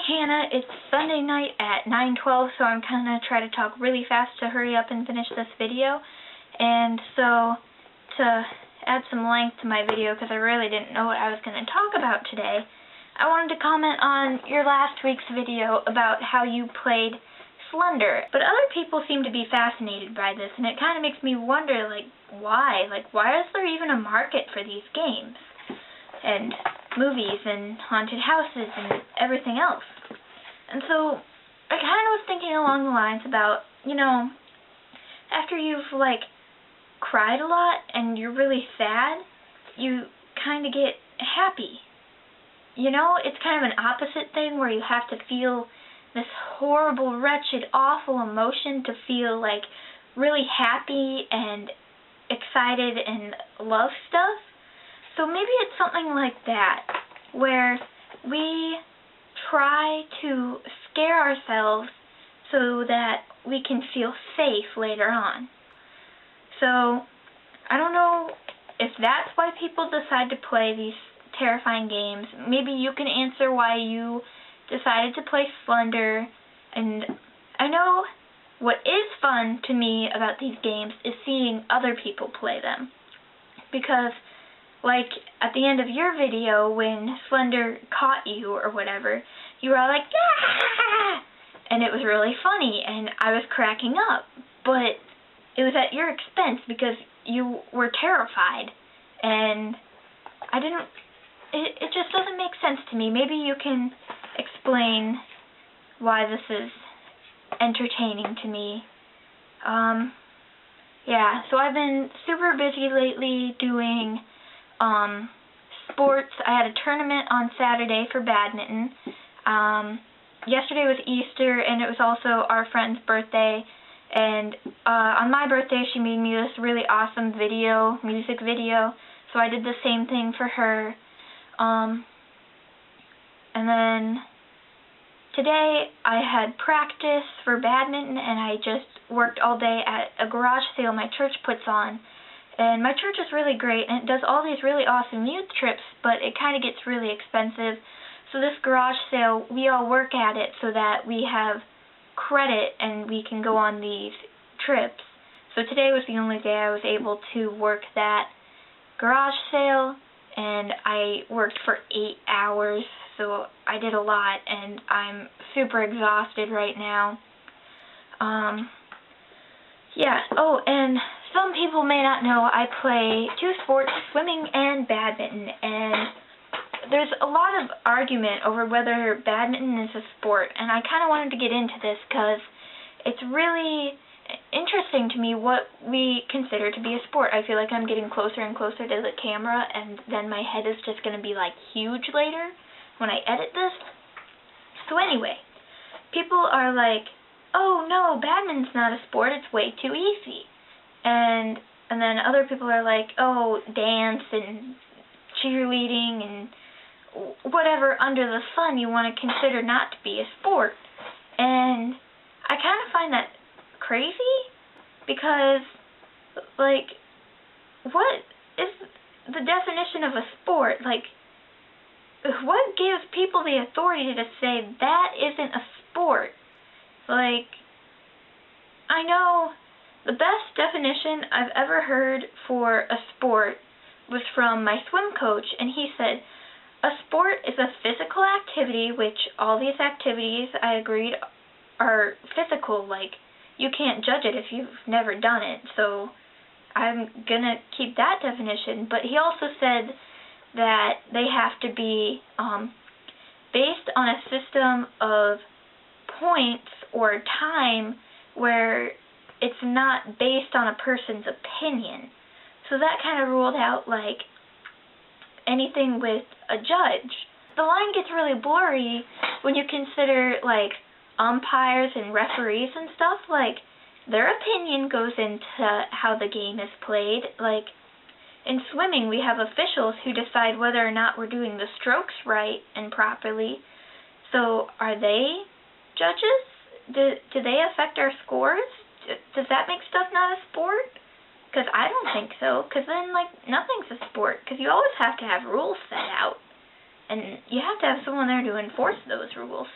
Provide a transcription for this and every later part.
Hannah. It's Sunday night at 9:12, so I'm going to try to talk really fast to hurry up and finish this video. And so, to add some length to my video, because I really didn't know what I was going to talk about today, I wanted to comment on your last week's video about how you played Slender. But other people seem to be fascinated by this, and it kind of makes me wonder, why? Why is there even a market for these games? And movies and haunted houses and everything else. And so I kind of was thinking along the lines about, after you've cried a lot and you're really sad, you kind of get happy. It's kind of an opposite thing where you have to feel this horrible, wretched, awful emotion to feel really happy and excited and love stuff. So maybe it's something like that, where we try to scare ourselves so that we can feel safe later on. So I don't know if that's why people decide to play these terrifying games. Maybe you can answer why you decided to play Slender. And I know what is fun to me about these games is seeing other people play them. Because at the end of your video, when Slender caught you or whatever, you were all like, "Yeah!" And it was really funny, and I was cracking up. But it was at your expense because you were terrified. And it just doesn't make sense to me. Maybe you can explain why this is entertaining to me. Yeah, so I've been super busy lately doing sports. I had a tournament on Saturday for badminton. Yesterday was Easter, and it was also our friend's birthday. And on my birthday, she made me this really awesome music video. So I did the same thing for her. And then today I had practice for badminton, and I just worked all day at a garage sale my church puts on. And my church is really great, and it does all these really awesome youth trips, but it kind of gets really expensive. So this garage sale, we all work at it so that we have credit and we can go on these trips. So today was the only day I was able to work that garage sale, and I worked for 8 hours, so I did a lot, and I'm super exhausted right now. Yeah, oh, and some people may not know I play 2 sports, swimming and badminton, and there's a lot of argument over whether badminton is a sport, and I kind of wanted to get into this because it's really interesting to me what we consider to be a sport. I feel like I'm getting closer and closer to the camera, and then my head is just going to be huge later when I edit this. So anyway, people are like, "Oh no, badminton's not a sport, it's way too easy." And then other people are like, "Oh, dance and cheerleading and whatever under the sun you want to consider not to be a sport." And I kind of find that crazy, because what is the definition of a sport? What gives people the authority to say that isn't a sport? I know the best definition I've ever heard for a sport was from my swim coach, and he said, "A sport is a physical activity, which all these activities, I agreed, are physical. You can't judge it if you've never done it." So I'm going to keep that definition. But he also said that they have to be based on a system of points or time where it's not based on a person's opinion. So that kind of ruled out anything with a judge. The line gets really blurry when you consider umpires and referees and stuff. Their opinion goes into how the game is played. In swimming, we have officials who decide whether or not we're doing the strokes right and properly. So are they judges? Do they affect our scores? Does that make stuff not a sport? Because I don't think so, because then, nothing's a sport, because you always have to have rules set out, and you have to have someone there to enforce those rules.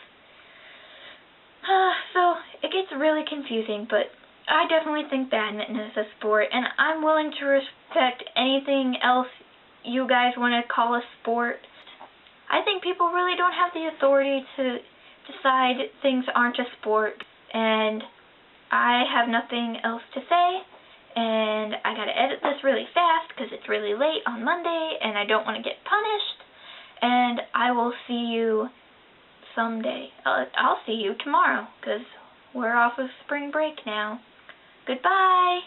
So it gets really confusing, but I definitely think badminton is a sport, and I'm willing to respect anything else you guys want to call a sport. I think people really don't have the authority to decide things aren't a sport, and I have nothing else to say, and I gotta edit this really fast because it's really late on Monday, and I don't want to get punished, and I will see you someday. I'll see you tomorrow because we're off of spring break now. Goodbye!